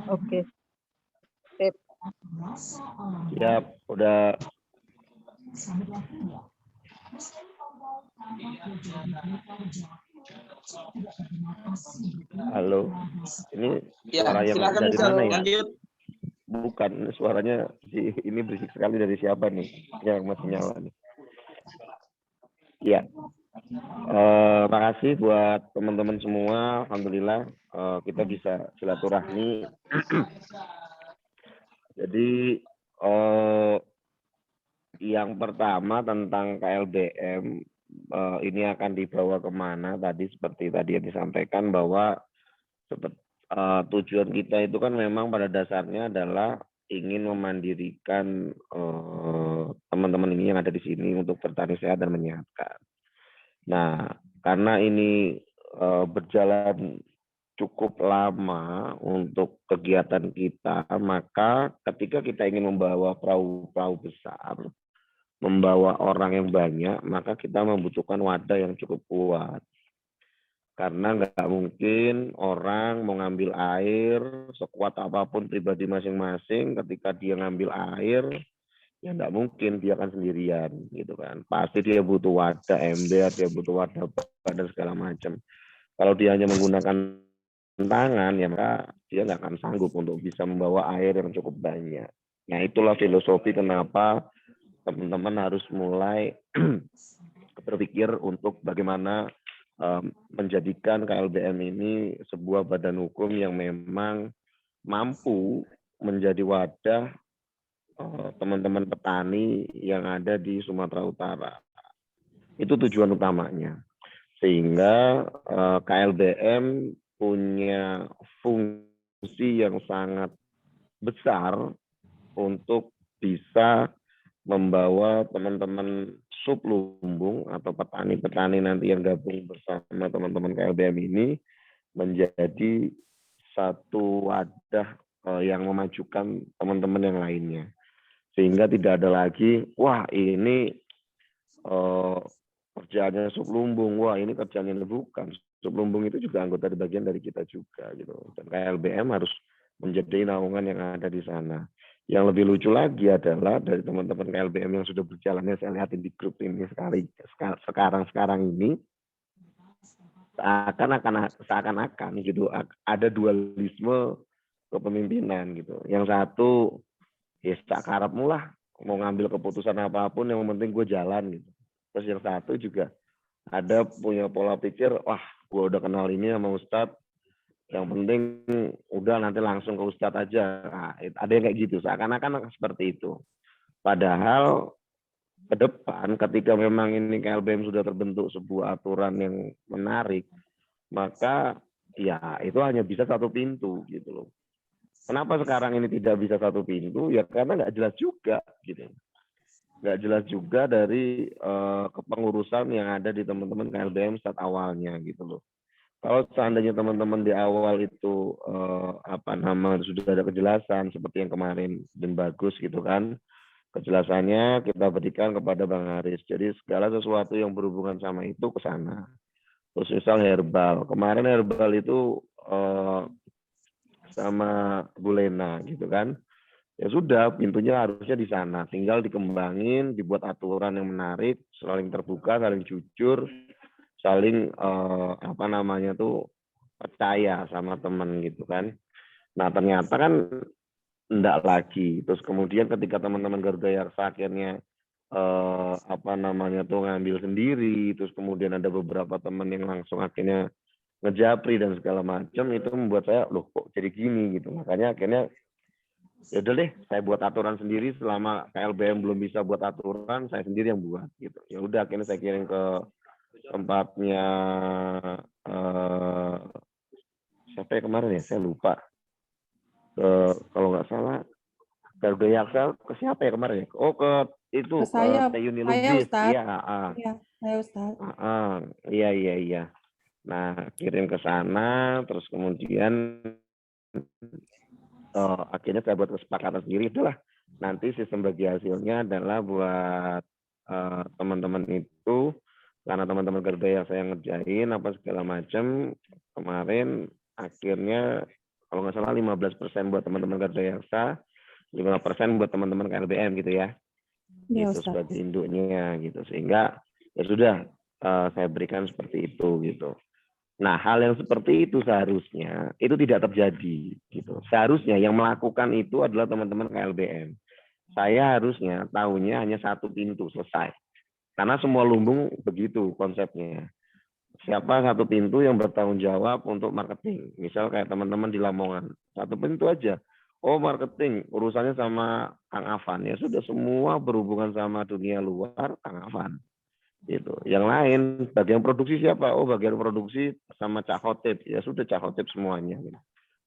Oke, sip. Siap, udah. Halo, ini Ya, suara yang silakan dari Misal, mana ya? lanjut. Bukan, suaranya ini berisik sekali dari siapa nih? Yang masih nyala nih. Iya. Makasih buat teman-teman semua. Alhamdulillah kita bisa silaturahmi. Jadi yang pertama tentang KLBM ini akan dibawa kemana? Tadi seperti tadi yang disampaikan bahwa tujuan kita itu kan memang pada dasarnya adalah ingin memandirikan teman-teman ini yang ada di sini untuk bertani sehat dan menyehatkan. Nah, karena ini berjalan cukup lama untuk kegiatan kita, maka ketika kita ingin membawa perahu-perahu besar, membawa orang yang banyak, maka kita membutuhkan wadah yang cukup kuat. Karena nggak mungkin orang mau ngambil air sekuat apapun pribadi masing-masing, ketika dia ngambil air ya nggak mungkin dia akan sendirian gitu kan. Pasti dia butuh wadah ember, dia butuh wadah dan segala macam. Kalau dia hanya menggunakan tangan ya maka dia nggak akan sanggup untuk bisa membawa air yang cukup banyak. Nah itulah filosofi kenapa teman-teman harus mulai berpikir untuk bagaimana menjadikan KLBM ini sebuah badan hukum yang memang mampu menjadi wadah teman-teman petani yang ada di Sumatera Utara. Itu tujuan utamanya. Sehingga KLBM punya fungsi yang sangat besar untuk bisa membawa teman-teman sublumbung atau petani-petani nanti yang gabung bersama teman-teman KLBM ini menjadi satu wadah yang memajukan teman-teman yang lainnya. Sehingga tidak ada lagi, wah ini kerjaannya sublumbung, wah ini kerjaannya bukan. Sublumbung itu juga anggota bagian dari kita juga gitu. Dan KLBM harus menjadi naungan yang ada di sana. Yang lebih lucu lagi adalah dari teman-teman KLBM yang sudah berjalannya saya lihatin di grup ini sekarang ini seakan-akan gitu ada dualisme kepemimpinan gitu. Yang satu ya sakarapmu lah mau ngambil keputusan apapun yang penting gue jalan gitu. Terus yang satu juga ada punya pola pikir, wah gue udah kenal ini sama Ustadz, yang penting udah nanti langsung ke Ustadz aja. Nah, ada yang kayak gitu, seakan-akan seperti itu. Padahal ke depan ketika memang ini KLBM sudah terbentuk sebuah aturan yang menarik, maka ya itu hanya bisa satu pintu gitu loh. Kenapa sekarang ini tidak bisa satu pintu? Ya karena nggak jelas juga gitu. Nggak jelas juga dari kepengurusan yang ada di teman-teman KLBM saat awalnya gitu loh. Kalau seandainya teman-teman di awal itu sudah ada kejelasan seperti yang kemarin dan bagus gitu kan, kejelasannya kita berikan kepada Bang Haris. Jadi segala sesuatu yang berhubungan sama itu ke sana. Terus misal herbal, kemarin herbal itu sama Bu Lena gitu kan. Ya sudah, pintunya harusnya di sana. Tinggal dikembangin, dibuat aturan yang menarik, saling terbuka, saling jujur, saling percaya sama teman gitu kan. Nah ternyata kan enggak lagi. Terus kemudian ketika teman-teman Garuda Yaksa akhirnya ngambil sendiri, terus kemudian ada beberapa teman yang langsung akhirnya ngejapri dan segala macam, itu membuat saya loh kok jadi gini gitu. Makanya akhirnya ya udah deh saya buat aturan sendiri, selama KLBM belum bisa buat aturan saya sendiri yang buat gitu. Ya udah akhirnya saya kirim ke tempatnya siapa ya kemarin ya saya lupa, kalau nggak salah Garuda Yaksa ke siapa ya kemarin ya, ke itu Ke saya, Teyuni saya Lubis. Ustadz. Iya Iya, saya Ustadz. iya. Nah kirim ke sana, terus kemudian akhirnya saya buat kesepakatan sendiri, itulah nanti sistem bagi hasilnya adalah buat teman-teman itu, karena teman-teman Garuda yang saya ngerjain apa segala macam kemarin, akhirnya Kalau nggak salah 15% buat teman-teman Garda Yaksa, 5% buat teman-teman KLBM gitu ya. Iya, Gitu Ustaz. sebagai induknya gitu. Sehingga ya sudah saya berikan seperti itu gitu. Nah, hal yang seperti itu seharusnya itu tidak terjadi gitu. Seharusnya yang melakukan itu adalah teman-teman KLBM. Saya harusnya tahunya hanya satu pintu selesai. Karena semua lumbung begitu konsepnya. Siapa satu pintu yang bertanggung jawab untuk marketing. Misal kayak teman-teman di Lamongan, satu pintu aja. Oh, marketing urusannya sama Kang Afan. Ya sudah, semua berhubungan sama dunia luar Kang Afan. Gitu. Yang lain, bagian produksi siapa? Oh, bagian produksi sama Cak Hotip. Ya sudah, Cak Hotip semuanya. Gitu.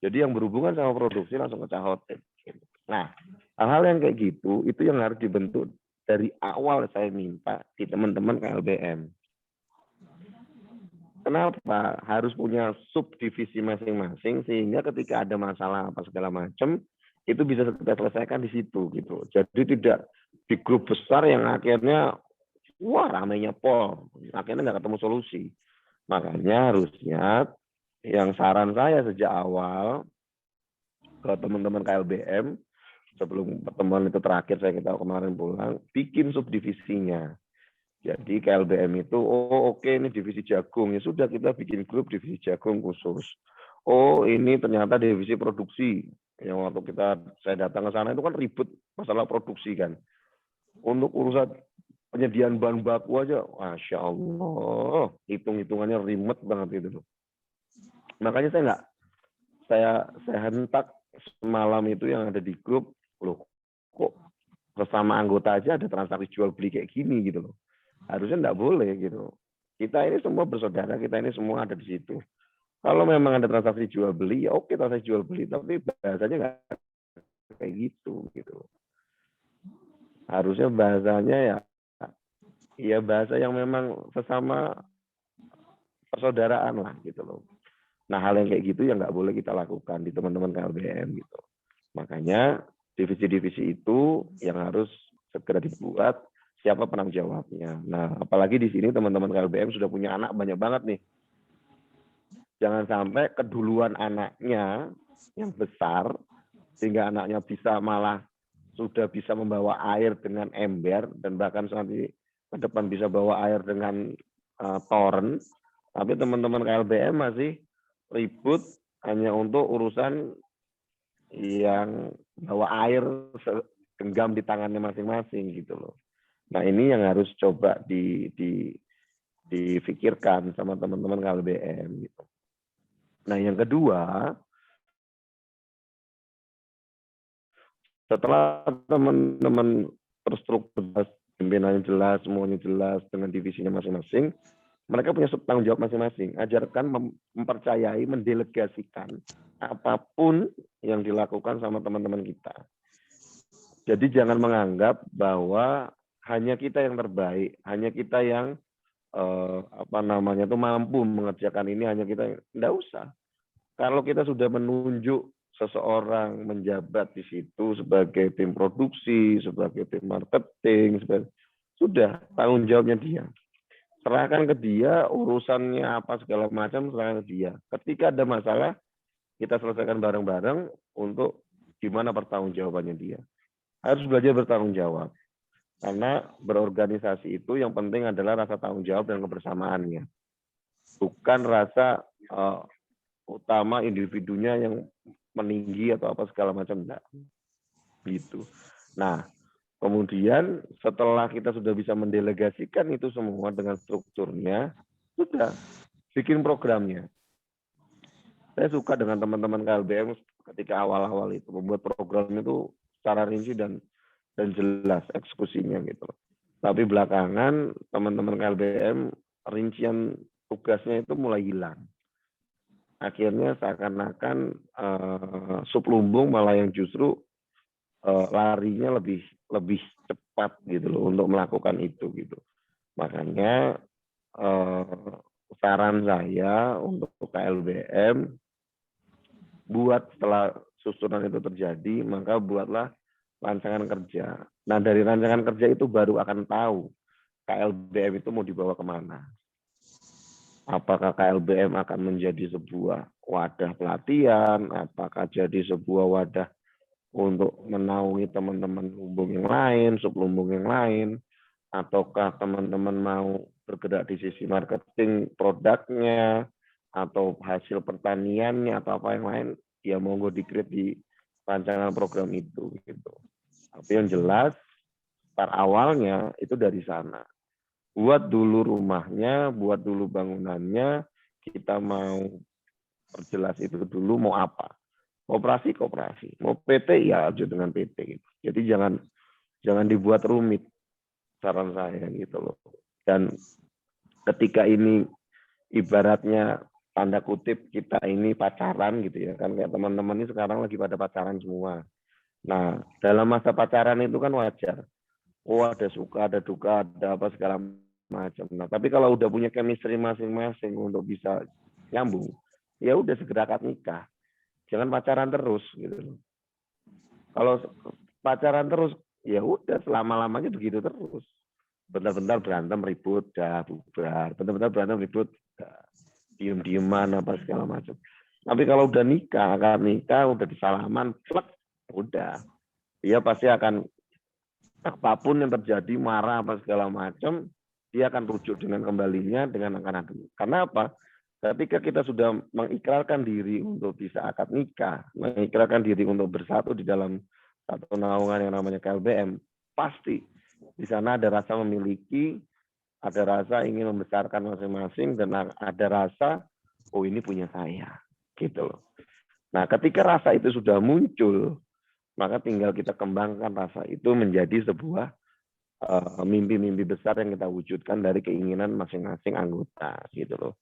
Jadi yang berhubungan sama produksi langsung ke Cak Hotip. Gitu. Nah, hal-hal yang kayak gitu, itu yang harus dibentuk dari awal saya minta di teman-teman KLBM. Kenapa? Harus punya subdivisi masing-masing, sehingga ketika ada masalah apa segala macam, itu bisa kita selesaikan di situ. Gitu. Jadi tidak di grup besar yang akhirnya wah ramainya pol, akhirnya nggak ketemu solusi. Makanya harusnya yang saran saya sejak awal ke teman-teman KLBM sebelum pertemuan itu terakhir saya tahu kemarin pulang, bikin subdivisinya. Jadi KLBM itu, oh oke ini divisi jagung, ya sudah kita bikin grup divisi jagung khusus. Oh ini ternyata divisi produksi, yang waktu saya datang ke sana itu kan ribut masalah produksi kan. Untuk urusan penyediaan bahan baku aja, Masya Allah, hitung-hitungannya ribet banget itu. Makanya saya hentak semalam itu yang ada di grup, loh kok bersama anggota aja ada transaksi jual beli kayak gini gitu loh. Harusnya enggak boleh gitu. Kita ini semua bersaudara, kita ini semua ada di situ. Kalau memang ada transaksi jual beli, ya oke transaksi jual beli, tapi bahasanya enggak kayak gitu. Harusnya bahasanya ya bahasa yang memang sesama persaudaraan lah gitu loh. Nah hal yang kayak gitu yang nggak boleh kita lakukan di teman-teman KLBM gitu. Makanya divisi-divisi itu yang harus segera dibuat, siapa penanggung jawabnya. Nah apalagi di sini teman-teman KLBM sudah punya anak banyak banget nih. Jangan sampai keduluan anaknya yang besar sehingga anaknya malah sudah bisa membawa air dengan ember dan bahkan nanti ke depan bisa bawa air dengan toren, tapi teman-teman KLBM masih ribut hanya untuk urusan yang bawa air genggam di tangannya masing-masing gitu loh. Nah ini yang harus coba difikirkan sama teman-teman KLBM gitu. Nah yang kedua, setelah teman-teman terstruktur pimpinannya jelas, semuanya jelas dengan divisinya masing-masing, mereka punya tanggung jawab masing-masing. Ajarkan mempercayai, mendelegasikan apapun yang dilakukan sama teman-teman kita. Jadi jangan menganggap bahwa hanya kita yang terbaik, hanya kita yang mampu mengerjakan ini, hanya kita. Tidak usah. Kalau kita sudah menunjuk seseorang menjabat di situ sebagai tim produksi, sebagai tim marketing, sudah tanggung jawabnya dia. Serahkan ke dia, urusannya apa segala macam, serahkan ke dia. Ketika ada masalah, kita selesaikan bareng-bareng untuk gimana pertanggungjawabannya dia. Harus belajar bertanggung jawab. Karena berorganisasi itu yang penting adalah rasa tanggung jawab dan kebersamaannya. Bukan rasa utama individunya yang meninggi atau apa segala macam, enggak. Gitu. Nah, kemudian setelah kita sudah bisa mendelegasikan itu semua dengan strukturnya, sudah bikin programnya. Saya suka dengan teman-teman KLBM ketika awal-awal itu membuat program itu secara rinci dan jelas eksekusinya gitu. Tapi belakangan teman-teman KLBM rincian tugasnya itu mulai hilang. Akhirnya seakan-akan sublumbung malah yang justru larinya lebih cepat gitu loh untuk melakukan itu gitu. Makanya saran saya untuk KLBM, buat setelah susunan itu terjadi, maka buatlah rancangan kerja. Nah dari rancangan kerja itu baru akan tahu KLBM itu mau dibawa kemana. Apakah KLBM akan menjadi sebuah wadah pelatihan? Apakah jadi sebuah wadah untuk menaungi teman-teman lumbung yang lain, sublumbung yang lain? Ataukah teman-teman mau bergerak di sisi marketing produknya, atau hasil pertaniannya, atau apa yang lain? Ya monggo di-create di rancangan program itu. Gitu. Tapi yang jelas, start awalnya itu dari sana. Buat dulu rumahnya, buat dulu bangunannya, kita mau perjelas itu dulu mau apa. Koperasi, mau PT ya aja dengan PT gitu. Jadi jangan dibuat rumit, saran saya gitu loh. Dan ketika ini ibaratnya tanda kutip kita ini pacaran gitu ya kan, kayak teman-teman ini sekarang lagi pada pacaran semua. Nah, dalam masa pacaran itu kan wajar. Oh, ada suka, ada duka, ada apa segala macam. Nah, tapi kalau udah punya chemistry masing-masing untuk bisa nyambung, ya udah segera akad nikah. Jangan pacaran terus gitu. Kalau pacaran terus, ya udah selama-lamanya begitu terus. Bentar-bentar berantem ribut, dah bubar. Bentar-bentar berantem ribut, diem-dieman apa segala macam. Tapi kalau udah nikah, akad nikah, udah disalaman, plek, udah. Dia pasti akan apapun yang terjadi, marah apa segala macam, dia akan rujuk dengan kembalinya dengan akan ada. Karena apa? Ketika kita sudah mengikrarkan diri untuk bisa akad nikah, mengikrarkan diri untuk bersatu di dalam satu naungan yang namanya KLBM, pasti di sana ada rasa memiliki, ada rasa ingin membesarkan masing-masing, dan ada rasa, oh ini punya saya, gitu loh. Nah, ketika rasa itu sudah muncul, maka tinggal kita kembangkan rasa itu menjadi sebuah mimpi-mimpi besar yang kita wujudkan dari keinginan masing-masing anggota, gitu loh.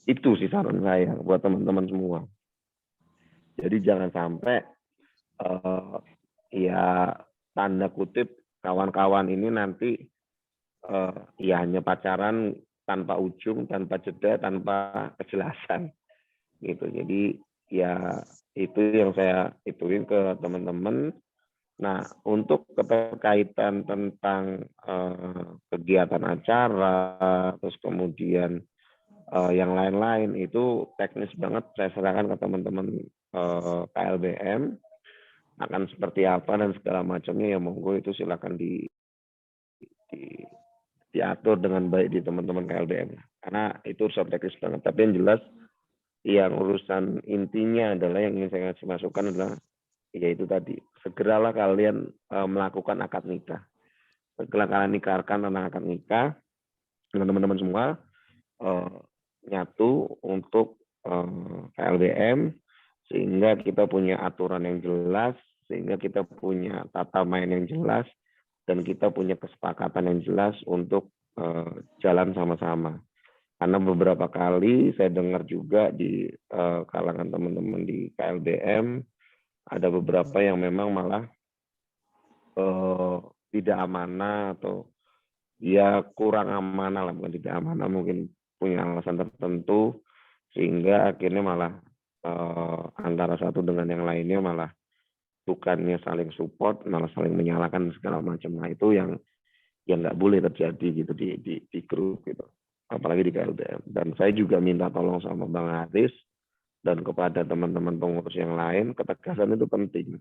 Itu sih saran saya buat teman-teman semua. Jadi jangan sampai ya tanda kutip kawan-kawan ini nanti ya hanya pacaran tanpa ujung, tanpa jeda, tanpa kejelasan gitu. Jadi ya itu yang saya ituin ke teman-teman. Nah, untuk keterkaitan tentang kegiatan acara, terus kemudian yang lain-lain itu teknis banget, saya serahkan ke teman-teman KLBM akan seperti apa dan segala macamnya, ya monggo itu silakan diatur dengan baik di teman-teman KLBM karena itu urusan teknis banget. Tapi yang jelas yang urusan intinya adalah yang ingin saya kasih masukan adalah yaitu tadi, segeralah kalian melakukan akad nikah. Segera kalian nikahkan tentang akad nikah dengan teman-teman semua, nyatu untuk KLBM, sehingga kita punya aturan yang jelas, sehingga kita punya tata main yang jelas, dan kita punya kesepakatan yang jelas untuk jalan sama-sama. Karena beberapa kali saya dengar juga di kalangan teman-teman di KLBM, ada beberapa yang memang malah tidak amanah atau ya kurang amanah lah, bukan tidak amanah, mungkin punya alasan tertentu sehingga akhirnya malah antara satu dengan yang lainnya malah bukannya saling support, malah saling menyalahkan segala macam. Nah itu yang nggak boleh terjadi gitu di grup gitu, apalagi di KLBM. Dan saya juga minta tolong sama Bang Haris dan kepada teman-teman pengurus yang lain, ketegasan itu penting.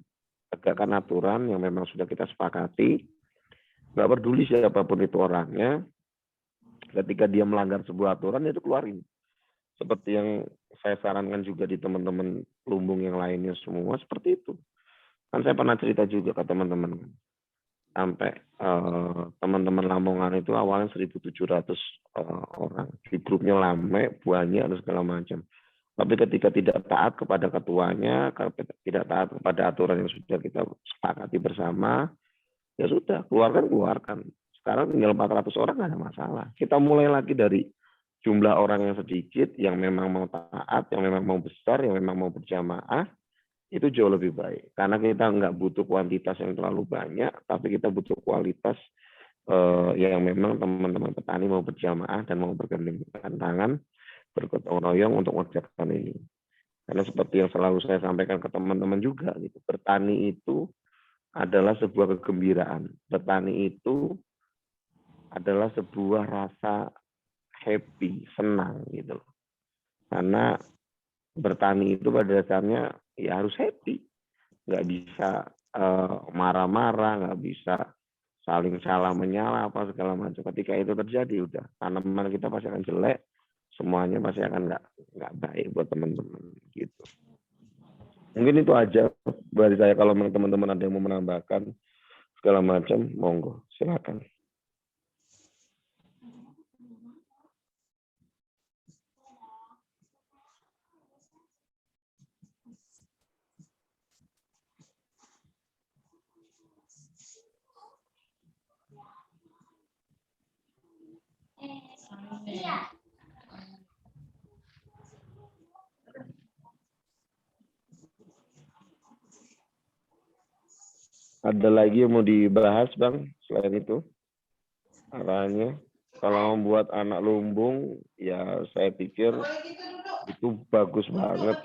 Tegakkan aturan yang memang sudah kita sepakati, nggak peduli siapapun itu orangnya, ketika dia melanggar sebuah aturan itu keluarin. Seperti yang saya sarankan juga di teman-teman lumbung yang lainnya semua seperti itu. Kan saya pernah cerita juga ke teman-teman, sampai teman-teman Lamongan itu awalnya 1.700 orang. Di grupnya lame, banyak dan segala macam. Tapi ketika tidak taat kepada ketuanya, tidak taat kepada aturan yang sudah kita sepakati bersama, ya sudah, keluarkan. Sekarang tinggal 400 orang, nggak ada masalah. Kita mulai lagi dari jumlah orang yang sedikit, yang memang mau taat, yang memang mau besar, yang memang mau berjamaah, itu jauh lebih baik. Karena kita nggak butuh kuantitas yang terlalu banyak, tapi kita butuh kualitas yang memang teman-teman petani mau berjamaah dan mau bergandeng tangan, bergotong royong untuk mengerjakan ini. Karena seperti yang selalu saya sampaikan ke teman-teman juga, gitu, bertani itu adalah sebuah kegembiraan. Bertani itu adalah sebuah rasa happy, senang gitu. Karena bertani itu pada dasarnya ya harus happy, nggak bisa marah-marah, nggak bisa saling salah menyala apa segala macam. Ketika itu terjadi udah tanaman kita pasti akan jelek, semuanya pasti akan nggak baik buat teman-teman gitu. Mungkin itu aja dari saya. Kalau teman-teman ada yang mau menambahkan segala macam, monggo silakan. Ada lagi yang mau dibahas, Bang, selain itu? Arahnya, kalau membuat anak lumbung, ya saya pikir itu bagus banget.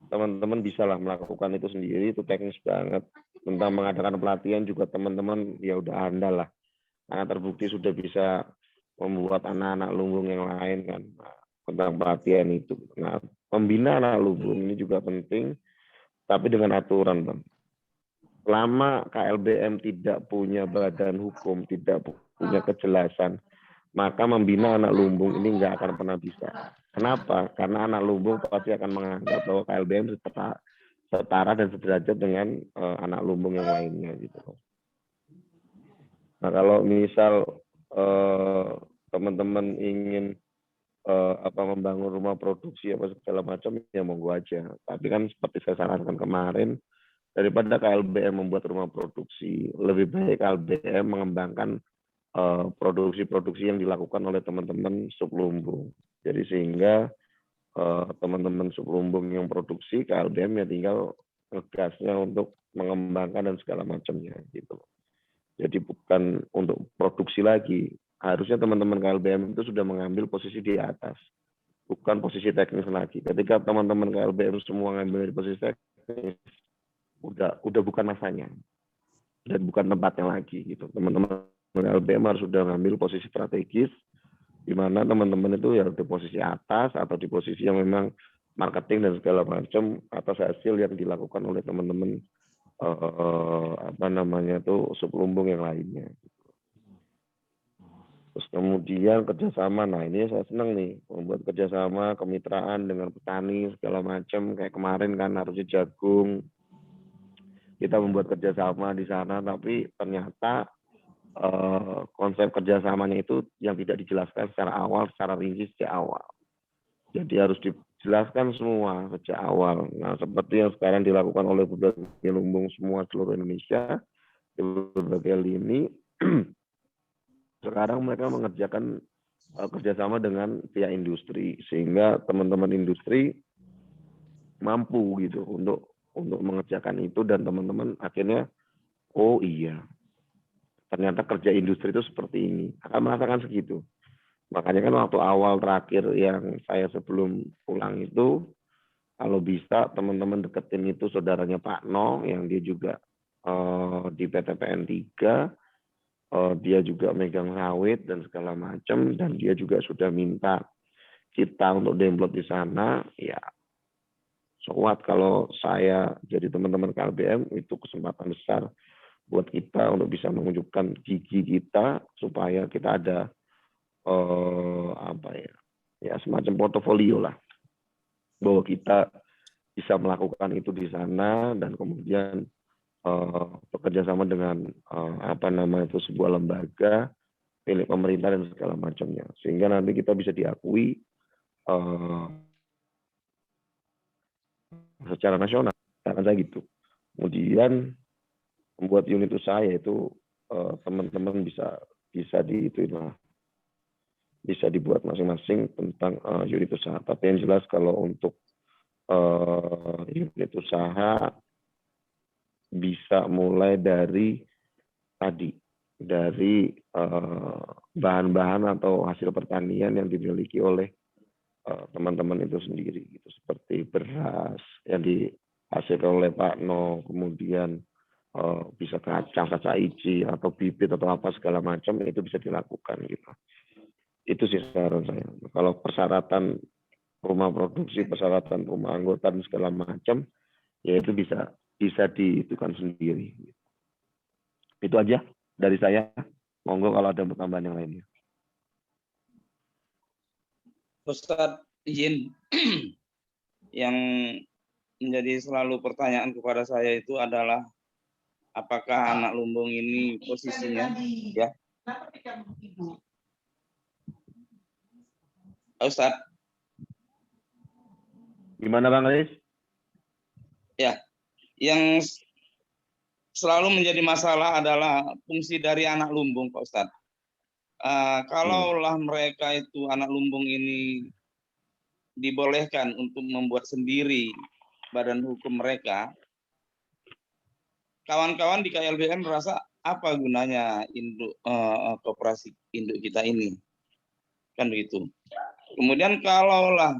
Teman-teman bisa lah melakukan itu sendiri, itu teknis banget. Tentang mengadakan pelatihan juga teman-teman ya udah andal lah. Karena terbukti sudah bisa membuat anak-anak lumbung yang lain kan. Nah, tentang pelatihan itu. Nah, membina anak lumbung ini juga penting, tapi dengan aturan, Bang. Selama KLBM tidak punya badan hukum, tidak punya kejelasan, maka membina anak lumbung ini nggak akan pernah bisa. Kenapa? Karena anak lumbung pasti akan menganggap bahwa KLBM setara dan sederajat dengan anak lumbung yang lainnya gitu. Nah, kalau misal teman-teman ingin membangun rumah produksi apa segala macam, ya monggo aja. Tapi kan seperti saya sarankan kemarin, daripada KLBM membuat rumah produksi, lebih baik KLBM mengembangkan produksi-produksi yang dilakukan oleh teman-teman sublumbung. Jadi sehingga teman-teman sublumbung yang produksi, KLBM ya tinggal ngegasnya untuk mengembangkan dan segala macamnya gitu. Jadi bukan untuk produksi lagi. Harusnya teman-teman KLBM itu sudah mengambil posisi di atas, bukan posisi teknis lagi. Ketika teman-teman KLBM semua ngambil dari posisi teknis, udah bukan masanya dan bukan tempatnya lagi gitu. Teman-teman KLBM harus sudah ngambil posisi strategis, di mana teman-teman itu ya di posisi atas atau di posisi yang memang marketing dan segala macam atas hasil yang dilakukan oleh teman-teman sublumbung yang lainnya. Terus kemudian kerjasama, nah ini saya senang nih membuat kerjasama kemitraan dengan petani segala macam, kayak kemarin kan harusnya jagung kita membuat kerjasama di sana, tapi ternyata konsep kerjasamanya itu yang tidak dijelaskan secara awal, secara rinci sejak awal. Jadi harus dijelaskan semua sejak awal. Nah, seperti yang sekarang dilakukan oleh berbagai lumbung semua seluruh Indonesia, di berbagai lini, sekarang mereka mengerjakan kerjasama dengan pihak industri, sehingga teman-teman industri mampu gitu untuk mengerjakan itu, dan teman-teman akhirnya, oh iya, ternyata kerja industri itu seperti ini, akan merasakan segitu. Makanya kan waktu awal terakhir yang saya sebelum pulang itu, kalau bisa teman-teman deketin itu saudaranya Pak No, yang dia juga di PTPN 3, dia juga megang sawit dan segala macam, dan dia juga sudah minta kita untuk download di sana. Ya, sewaktu kalau saya jadi teman-teman KLBM, itu kesempatan besar buat kita untuk bisa menunjukkan gigi kita, supaya kita ada semacam portofolio lah, bahwa kita bisa melakukan itu di sana, dan kemudian bekerja sama dengan sebuah lembaga milik pemerintah dan segala macamnya, sehingga nanti kita bisa diakui secara nasional, karena saya gitu. Kemudian membuat unit usaha, yaitu teman-teman bisa dibuat masing-masing tentang unit usaha. Tapi yang jelas kalau untuk unit usaha bisa mulai dari bahan-bahan atau hasil pertanian yang dimiliki oleh teman-teman itu sendiri, gitu. Seperti beras yang dihasilkan oleh Pak No, kemudian bisa kacang, kaca hiji, atau bibit atau apa segala macam itu bisa dilakukan gitu. Itu sih saran saya. Kalau persyaratan rumah produksi, persyaratan rumah anggota dan segala macam, ya itu bisa dihitungkan sendiri. Itu aja dari saya. Monggo kalau ada tambahan yang lainnya. Ustadz izin yang menjadi selalu pertanyaan kepada saya itu adalah apakah anak lumbung ini posisinya ya Ustadz? Gimana Bang Aris? Ya, yang selalu menjadi masalah adalah fungsi dari anak lumbung, Pak Ustadz. Kalaulah mereka itu anak lumbung ini dibolehkan untuk membuat sendiri badan hukum mereka, kawan-kawan di KLBM merasa apa gunanya induk koperasi induk kita ini, kan begitu. Kemudian kalaulah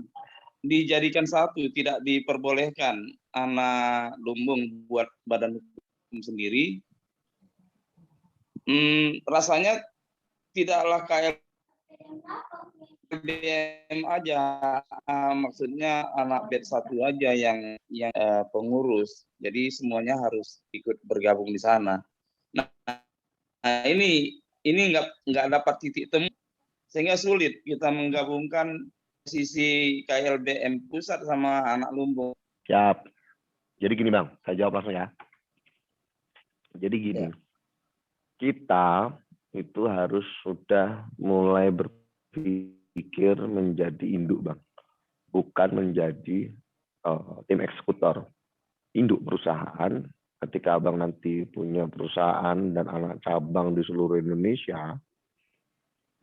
dijadikan satu, tidak diperbolehkan anak lumbung buat badan hukum sendiri, rasanya tidaklah KLBM aja, maksudnya anak BED 1 aja yang pengurus, jadi semuanya harus ikut bergabung di sana. Nah ini nggak dapat titik temu, sehingga sulit kita menggabungkan sisi KLBM pusat sama anak lumbung. Siap. Jadi gini Bang, saya jawab langsung ya. Jadi gini, kita itu harus sudah mulai berpikir menjadi induk Bang, bukan menjadi tim eksekutor. Induk perusahaan, ketika Abang nanti punya perusahaan dan anak cabang di seluruh Indonesia,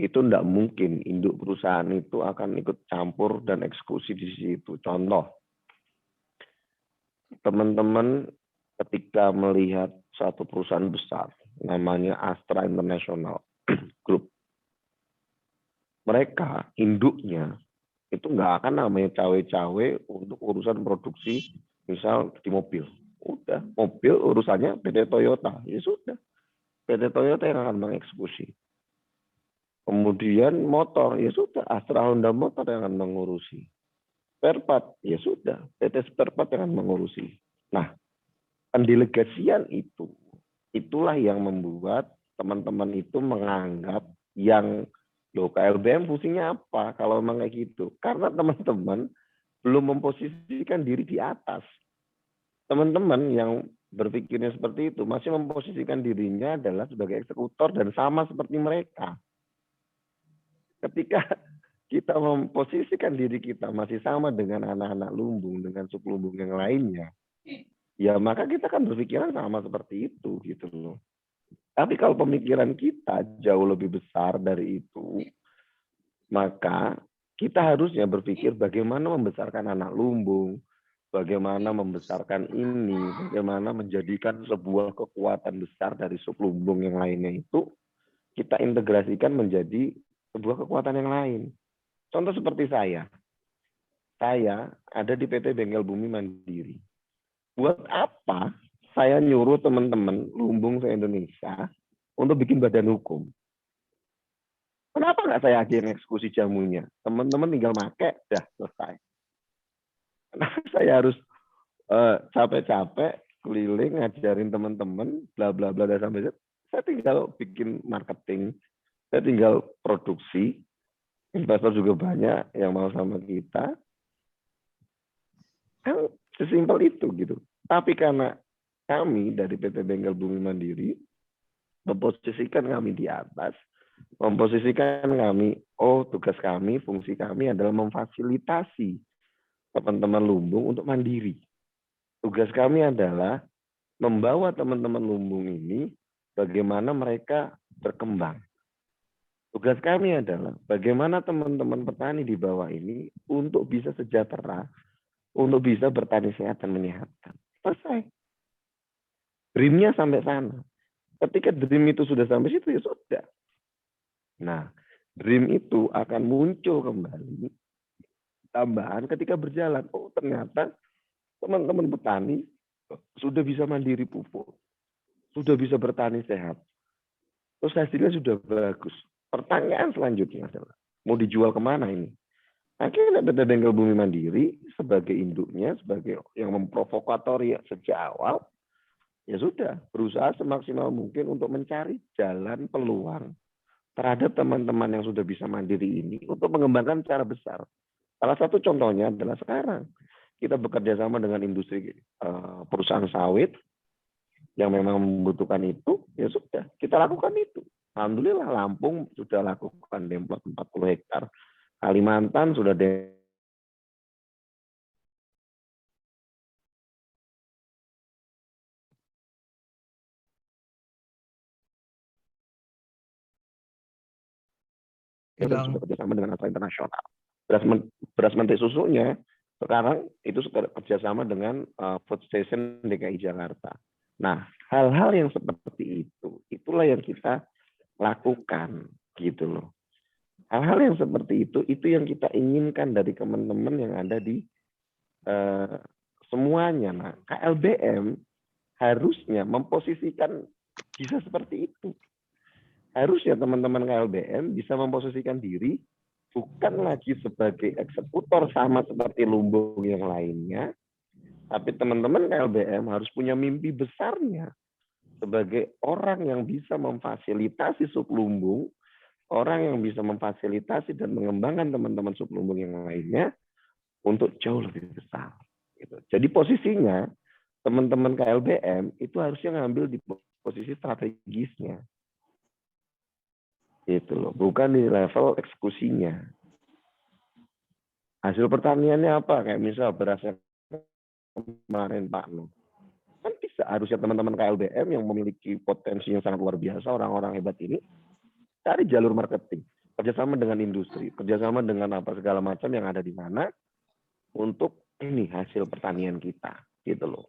itu tidak mungkin induk perusahaan itu akan ikut campur dan eksekusi di situ. Contoh, teman-teman ketika melihat satu perusahaan besar, namanya Astra International Group, mereka induknya itu nggak akan namanya cawe-cawe untuk urusan produksi, misal di mobil. Udah, mobil urusannya PT Toyota, ya sudah. PT Toyota yang akan mengeksekusi. Kemudian motor, ya sudah, Astra Honda Motor yang akan mengurusi. Spare part, ya sudah, PT Spare Part yang akan mengurusi. Nah, pendelegasian itulah yang membuat teman-teman itu menganggap yang KLBM fungsinya apa kalau memang kayak gitu. Karena teman-teman belum memposisikan diri di atas. Teman-teman yang berpikirnya seperti itu masih memposisikan dirinya adalah sebagai eksekutor dan sama seperti mereka. Ketika kita memposisikan diri kita masih sama dengan anak-anak lumbung, dengan suku lumbung yang lainnya, ya maka kita kan berpikiran sama seperti itu gitu loh. Tapi kalau pemikiran kita jauh lebih besar dari itu, maka kita harusnya berpikir bagaimana membesarkan anak lumbung, bagaimana membesarkan ini, bagaimana menjadikan sebuah kekuatan besar dari suku lumbung yang lainnya itu kita integrasikan menjadi sebuah kekuatan yang lain. Contoh seperti saya ada di PT Bengkel Bumi Mandiri. Buat apa saya nyuruh teman-teman lumbung se-Indonesia untuk bikin badan hukum? Kenapa nggak saya aja yang eksekusi jamunya? Teman-teman tinggal pakai, dah selesai. Kenapa saya harus capek-capek keliling ngajarin teman-teman, bla bla bla dan sampai saya tinggal bikin marketing, saya tinggal produksi, investor juga banyak yang mau sama kita. Kan sesimpel itu gitu. Tapi karena kami dari PT Bengkel Bumi Mandiri memposisikan kami di atas, memposisikan kami, tugas kami, fungsi kami adalah memfasilitasi teman-teman lumbung untuk mandiri. Tugas kami adalah membawa teman-teman lumbung ini bagaimana mereka berkembang. Tugas kami adalah bagaimana teman-teman petani di bawah ini untuk bisa sejahtera, untuk bisa bertani sehat dan menyehatkan. Selesai. Dream-nya sampai sana. Ketika dream itu sudah sampai situ, ya sudah. Nah, dream itu akan muncul kembali tambahan ketika berjalan. Ternyata teman-teman petani sudah bisa mandiri pupuk. sudah bisa bertani sehat, terus hasilnya sudah bagus. Pertanyaan selanjutnya adalah, mau dijual kemana ini? Akhirnya PT Bengkel Bumi Mandiri sebagai induknya, sebagai yang memprovokatori sejak awal, ya sudah berusaha semaksimal mungkin untuk mencari jalan peluang terhadap teman-teman yang sudah bisa mandiri ini untuk mengembangkan secara besar. Salah satu contohnya adalah sekarang kita bekerja sama dengan industri perusahaan sawit yang memang membutuhkan itu, ya sudah kita lakukan itu. Alhamdulillah Lampung sudah lakukan demplot 40 hektar. Kalimantan sudah sudah kerjasama dengan asal internasional. Beras mentik susunya sekarang itu kerjasama dengan Food Station DKI Jakarta. Nah, hal-hal yang seperti itu, itulah yang kita lakukan, gitu loh. Hal-hal yang seperti itu yang kita inginkan dari teman-teman yang ada di semuanya. Nah, KLBM harusnya memposisikan bisa seperti itu. Harusnya teman-teman KLBM bisa memposisikan diri bukan lagi sebagai eksekutor sama seperti lumbung yang lainnya, tapi teman-teman KLBM harus punya mimpi besarnya sebagai orang yang bisa memfasilitasi sublumbung, orang yang bisa memfasilitasi dan mengembangkan teman-teman sublumbung yang lainnya untuk jauh lebih besar. Jadi posisinya teman-teman KLBM itu harusnya ngambil di posisi strategisnya. Itu loh, bukan di level eksekusinya. Hasil pertaniannya apa? Kayak misal berasnya kemarin Pak Nuh. Kan bisa, harusnya teman-teman KLBM yang memiliki potensi yang sangat luar biasa, orang-orang hebat ini, cari jalur marketing. Kerjasama dengan industri, kerjasama dengan apa segala macam yang ada di sana, untuk ini hasil pertanian kita. Gitu loh.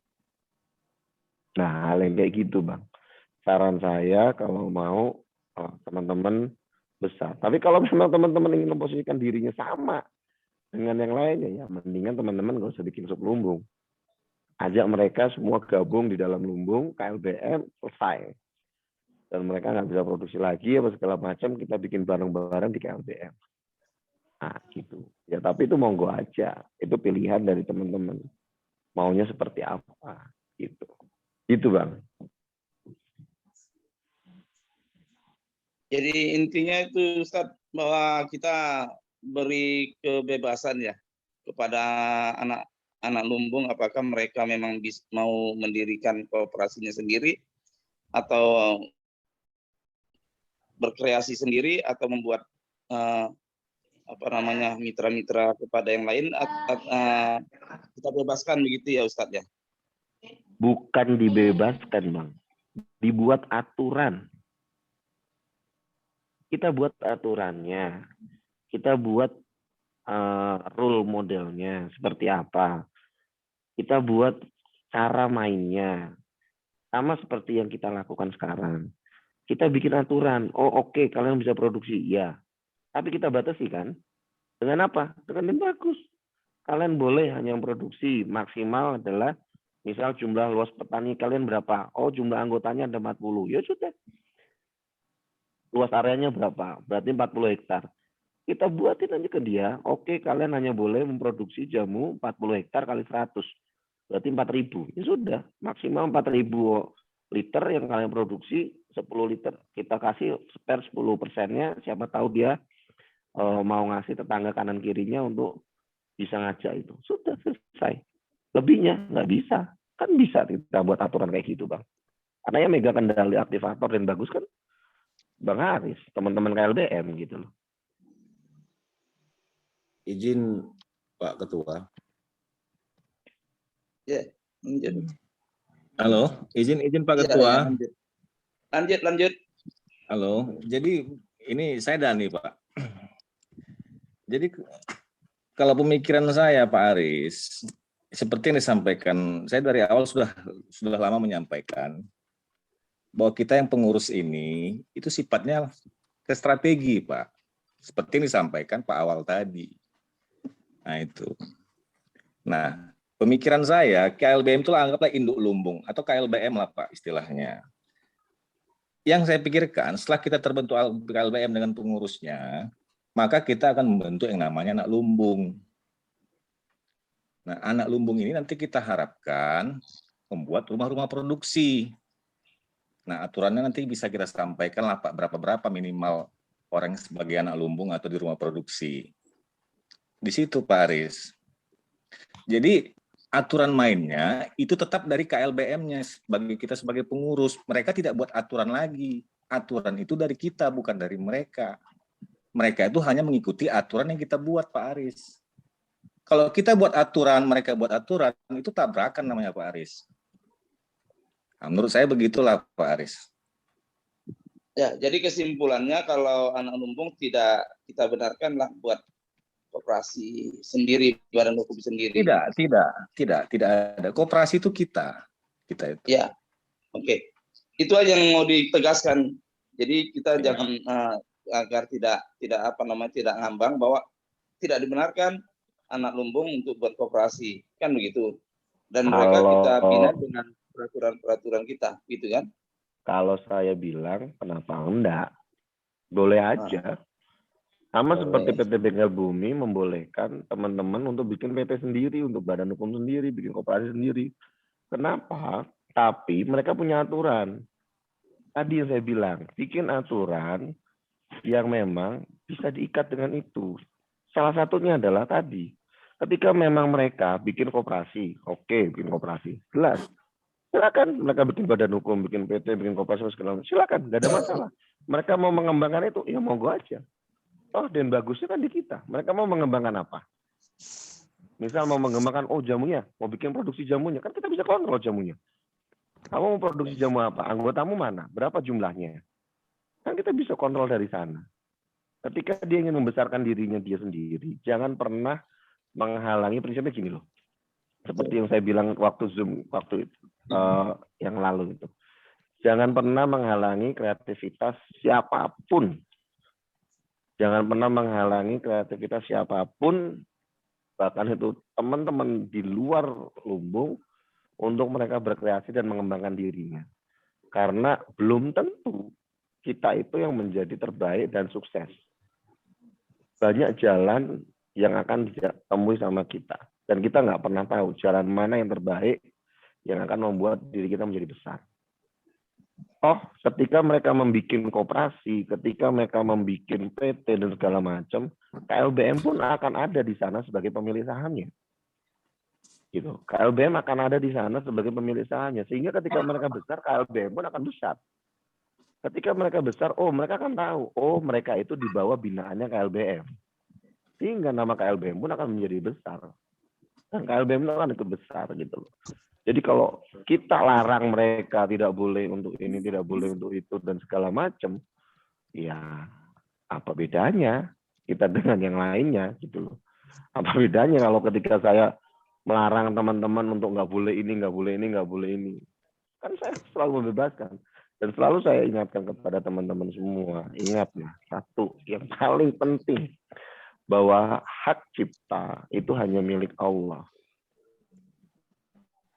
Nah, hal yang kayak gitu Bang. Saran saya kalau mau teman-teman besar. Tapi kalau memang teman-teman ingin memposisikan dirinya sama dengan yang lainnya, ya mendingan teman-teman nggak usah bikin sublumbung. Ajak mereka semua gabung di dalam lumbung, KLBM, selesai. Dan mereka nggak bisa produksi lagi, apa segala macam, kita bikin bareng-bareng di KLBM. Nah, gitu. Ya, tapi itu monggo aja. Itu pilihan dari teman-teman. Maunya seperti apa, gitu. Gitu, Bang. Jadi intinya itu Ustadz, bahwa kita beri kebebasan ya kepada anak lumbung, apakah mereka memang mau mendirikan kooperasinya sendiri atau berkreasi sendiri atau membuat mitra-mitra kepada yang lain, kita bebaskan begitu ya Ustadz ya. Bukan dibebaskan Bang, dibuat aturan. Kita buat aturannya, kita buat rule modelnya seperti apa, kita buat cara mainnya, sama seperti yang kita lakukan sekarang. Kita bikin aturan, oke, kalian bisa produksi, ya. Tapi kita batasi kan, dengan apa? Dengan yang bagus. Kalian boleh hanya produksi maksimal adalah, misal jumlah luas petani kalian berapa? Oh, jumlah anggotanya ada 40, ya sudah. Luas areanya berapa? Berarti 40 hektar. Kita buatin aja ke dia, oke, kalian hanya boleh memproduksi jamu 40 hektar kali 100. Berarti 4.000. Ya sudah, maksimal 4.000 liter yang kalian produksi 10 liter. Kita kasih spare 10%-nya, siapa tahu dia mau ngasih tetangga kanan kirinya untuk bisa ngajak itu. Sudah selesai. Lebihnya nggak bisa. Kan bisa kita buat aturan kayak gitu, Bang. Karena yang megang kendali aktivator dan bagus kan Bang Haris, teman-teman KLBM gitu loh. Izin Pak Ketua. Ya, lanjut. Halo, izin Pak Ketua. Ya, lanjut. Halo, jadi ini saya Dani Pak. Jadi kalau pemikiran saya Pak Aris, seperti yang disampaikan, saya dari awal sudah lama menyampaikan bahwa kita yang pengurus ini itu sifatnya ke strategi Pak. Seperti yang disampaikan Pak awal tadi. Nah itu. Nah, pemikiran saya KLBM itu anggaplah induk lumbung atau KLBM lah Pak istilahnya. yang saya pikirkan setelah kita terbentuk KLBM dengan pengurusnya, maka kita akan membentuk yang namanya anak lumbung. Nah, anak lumbung ini nanti kita harapkan membuat rumah-rumah produksi. Nah, aturannya nanti bisa kita sampaikan lah Pak, berapa minimal orang sebagai anak lumbung atau di rumah produksi. Di situ Pak Aris. Jadi aturan mainnya itu tetap dari KLBM-nya bagi kita sebagai pengurus. Mereka tidak buat aturan lagi. Aturan itu dari kita, bukan dari mereka. Mereka itu hanya mengikuti aturan yang kita buat Pak Aris. Kalau kita buat aturan, mereka buat aturan, itu tabrakan namanya Pak Aris. Nah, menurut saya begitulah Pak Aris. Ya, jadi kesimpulannya kalau anak lumbung tidak kita benarkanlah buat koperasi sendiri, badan hukum sendiri. Tidak ada. Koperasi itu kita itu. Ya, oke. Itu aja yang mau ditegaskan. Jadi kita Ya. jangan agar tidak tidak ngambang bahwa tidak dibenarkan anak lumbung untuk buat koperasi, kan begitu. Dan mereka kita bina dengan peraturan kita, gitu kan? Kalau saya bilang, kenapa enggak? Boleh aja. Sama seperti PT Bengkel Bumi membolehkan teman-teman untuk bikin PT sendiri, untuk badan hukum sendiri, bikin koperasi sendiri. Kenapa? Tapi mereka punya aturan. Tadi yang saya bilang, bikin aturan yang memang bisa diikat dengan itu. Salah satunya adalah tadi, ketika memang mereka bikin koperasi, oke, bikin koperasi, jelas. Silakan mereka bikin badan hukum, bikin PT, bikin koperasi, segala macam. Silakan, nggak ada masalah. Mereka mau mengembangkan itu, ya monggo aja. Oh, dan bagusnya kan di kita. Mereka mau mengembangkan apa? Misal mau mengembangkan, jamunya, mau bikin produksi jamunya, kan kita bisa kontrol jamunya. Kamu mau produksi jamu apa? Anggotamu mana? Berapa jumlahnya? Kan kita bisa kontrol dari sana. Ketika dia ingin membesarkan dirinya dia sendiri, jangan pernah menghalangi, prinsipnya gini loh. Seperti yang saya bilang waktu Zoom, waktu yang lalu itu. Jangan pernah menghalangi kreativitas siapapun. Jangan pernah menghalangi kreativitas siapapun, bahkan itu teman-teman di luar lumbung, untuk mereka berkreasi dan mengembangkan dirinya. Karena belum tentu kita itu yang menjadi terbaik dan sukses. Banyak jalan yang akan ditemui sama kita. Dan kita nggak pernah tahu jalan mana yang terbaik yang akan membuat diri kita menjadi besar. Ketika mereka membuat koperasi, ketika mereka membuat PT dan segala macam, KLBM pun akan ada di sana sebagai pemilik sahamnya. Gitu. KLBM akan ada di sana sebagai pemilik sahamnya. Sehingga ketika mereka besar, KLBM pun akan besar. Ketika mereka besar, mereka akan tahu, mereka itu di bawah binaannya KLBM. Sehingga nama KLBM pun akan menjadi besar. Dan KLBM itu akan ikut besar gitu loh. Jadi kalau kita larang mereka tidak boleh untuk ini, tidak boleh untuk itu, dan segala macam, ya apa bedanya kita dengan yang lainnya gitu loh. Apa bedanya kalau ketika saya melarang teman-teman untuk nggak boleh ini, nggak boleh ini, nggak boleh ini. Kan saya selalu membebaskan. Dan selalu saya ingatkan kepada teman-teman semua, ingatlah, satu yang paling penting, bahwa hak cipta itu hanya milik Allah.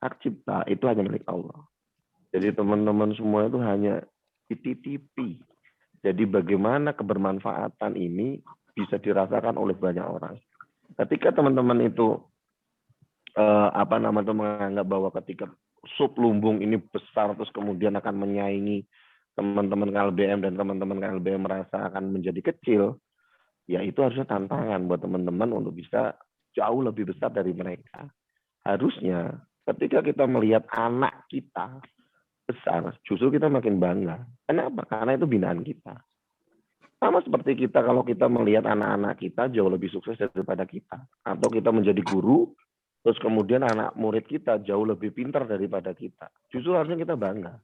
Hak cipta itu hanya milik Allah. Jadi teman-teman semua itu hanya titipi. Jadi bagaimana kebermanfaatan ini bisa dirasakan oleh banyak orang. Ketika teman-teman itu menganggap bahwa ketika sub lumbung ini besar terus kemudian akan menyaingi teman-teman KLBM dan teman-teman KLBM merasa akan menjadi kecil, ya itu harusnya tantangan buat teman-teman untuk bisa jauh lebih besar dari mereka. Harusnya ketika kita melihat anak kita besar, justru kita makin bangga. Kenapa? Karena itu binaan kita. Sama seperti kita kalau kita melihat anak-anak kita jauh lebih sukses daripada kita. Atau kita menjadi guru, terus kemudian anak murid kita jauh lebih pintar daripada kita. Justru harusnya kita bangga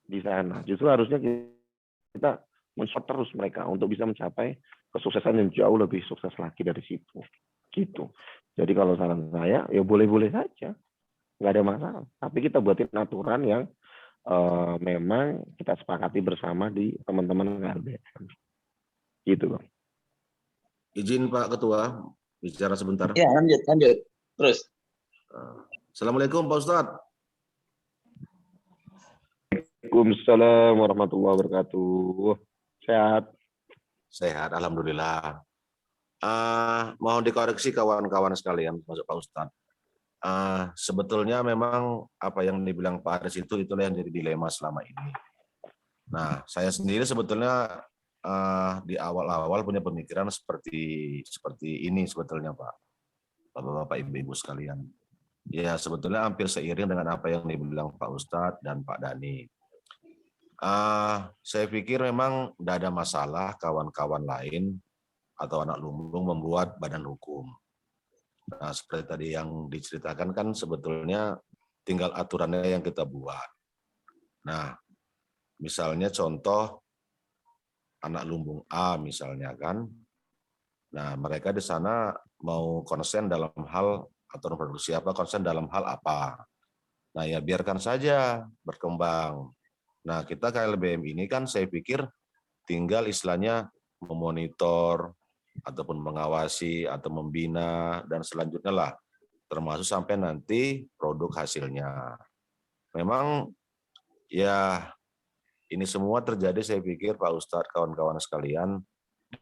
di sana. Justru harusnya kita men-support terus mereka untuk bisa mencapai kesuksesan yang jauh lebih sukses lagi dari situ. Gitu. Jadi kalau saran saya, ya boleh-boleh saja. Nggak ada masalah. Tapi kita buatin aturan yang memang kita sepakati bersama di teman-teman KLBM. Gitu, Bang. Izin Pak Ketua, bicara sebentar. Ya, lanjut. Terus. Assalamualaikum Pak Ustadz. Waalaikumsalam warahmatullahi wabarakatuh. Sehat. Sehat, alhamdulillah. Mohon dikoreksi kawan-kawan sekalian, masuk Pak Ustadz. Sebetulnya memang apa yang dibilang Pak Aris itulah yang jadi dilema selama ini. Nah, saya sendiri sebetulnya di awal-awal punya pemikiran seperti ini sebetulnya Pak, Bapak-bapak, Ibu-ibu sekalian. Ya sebetulnya hampir seiring dengan apa yang dibilang Pak Ustadz dan Pak Dhani. Saya pikir memang tidak ada masalah kawan-kawan lain atau anak lumbung membuat badan hukum. Nah, seperti tadi yang diceritakan kan sebetulnya tinggal aturannya yang kita buat. Nah, misalnya contoh anak lumbung A misalnya kan. Nah, mereka di sana mau konsen dalam hal aturan produksi apa, konsen dalam hal apa. Nah, ya biarkan saja berkembang. Nah, kita KLBM ini kan saya pikir tinggal istilahnya memonitor ataupun mengawasi atau membina dan selanjutnya lah, termasuk sampai nanti produk hasilnya. Memang ya ini semua terjadi saya pikir Pak Ustadz, kawan-kawan sekalian,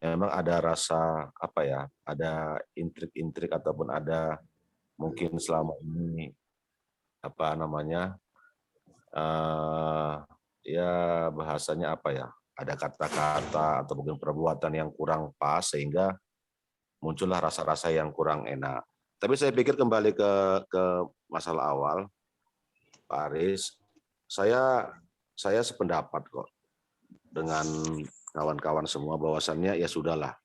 memang ada rasa apa ya, ada intrik-intrik ataupun ada mungkin selama ini apa namanya, ya bahasanya apa ya, ada kata-kata atau mungkin perbuatan yang kurang pas sehingga muncullah rasa-rasa yang kurang enak. Tapi saya pikir kembali ke masalah awal, Pak Aris, saya sependapat kok dengan kawan-kawan semua bahwasannya ya sudahlah,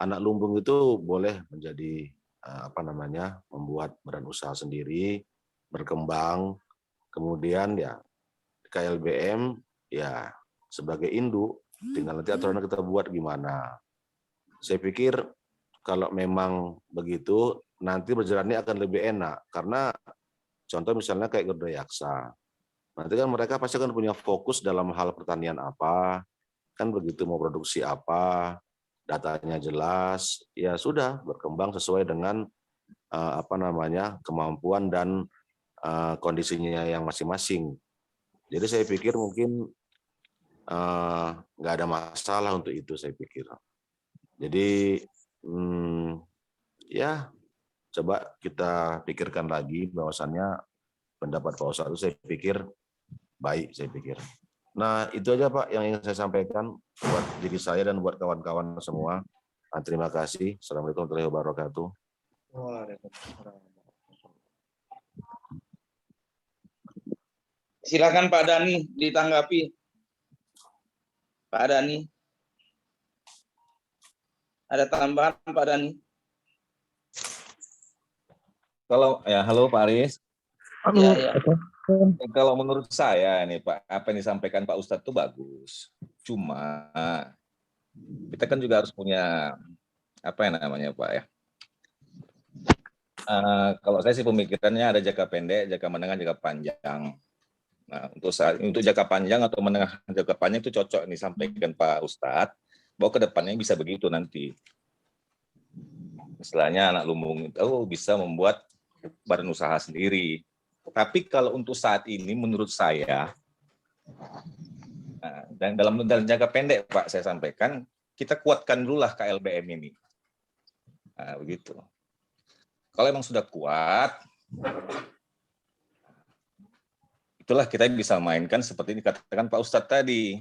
anak lumbung itu boleh menjadi apa namanya, membuat badan usaha sendiri, berkembang, kemudian ya KLBM ya sebagai induk, tinggal nanti aturannya kita buat gimana. Saya pikir kalau memang begitu, nanti berjalannya akan lebih enak. Karena contoh misalnya kayak Garuda Yaksa. Nanti kan mereka pasti akan punya fokus dalam hal pertanian apa, kan begitu mau produksi apa, datanya jelas, ya sudah berkembang sesuai dengan apa namanya, kemampuan dan kondisinya yang masing-masing. Jadi saya pikir mungkin nggak ada masalah untuk itu saya pikir. Jadi ya coba kita pikirkan lagi bahwasannya pendapat Pak Ustadz itu saya pikir baik, saya pikir. Nah itu aja Pak yang ingin saya sampaikan buat diri saya dan buat kawan-kawan semua. Terima kasih. Assalamualaikum warahmatullahi wabarakatuh. Silakan Pak Dhani ditanggapi. Pak Dhani. Ada tambahan Pak Dhani? Kalau ya halo Pak Aris. Ya. Kalau menurut saya nih Pak, apa yang disampaikan Pak Ustadz itu bagus. Cuma kita kan juga harus punya apa yang namanya Pak ya. Kalau saya sih pemikirannya ada jangka pendek, jangka menengah, jangka panjang. Nah, untuk jangka panjang atau menengah jangka panjang itu cocok nih sampaikan Pak Ustadz bahwa kedepannya bisa begitu nanti. Istilahnya anak lumbung itu bisa membuat badan usaha sendiri. Tapi kalau untuk saat ini menurut saya, dan dalam jangka pendek Pak saya sampaikan, kita kuatkan dulu lah KLBM ini. Nah, begitu. Kalau memang sudah kuat, itulah kita bisa mainkan seperti dikatakan Pak Ustadz tadi.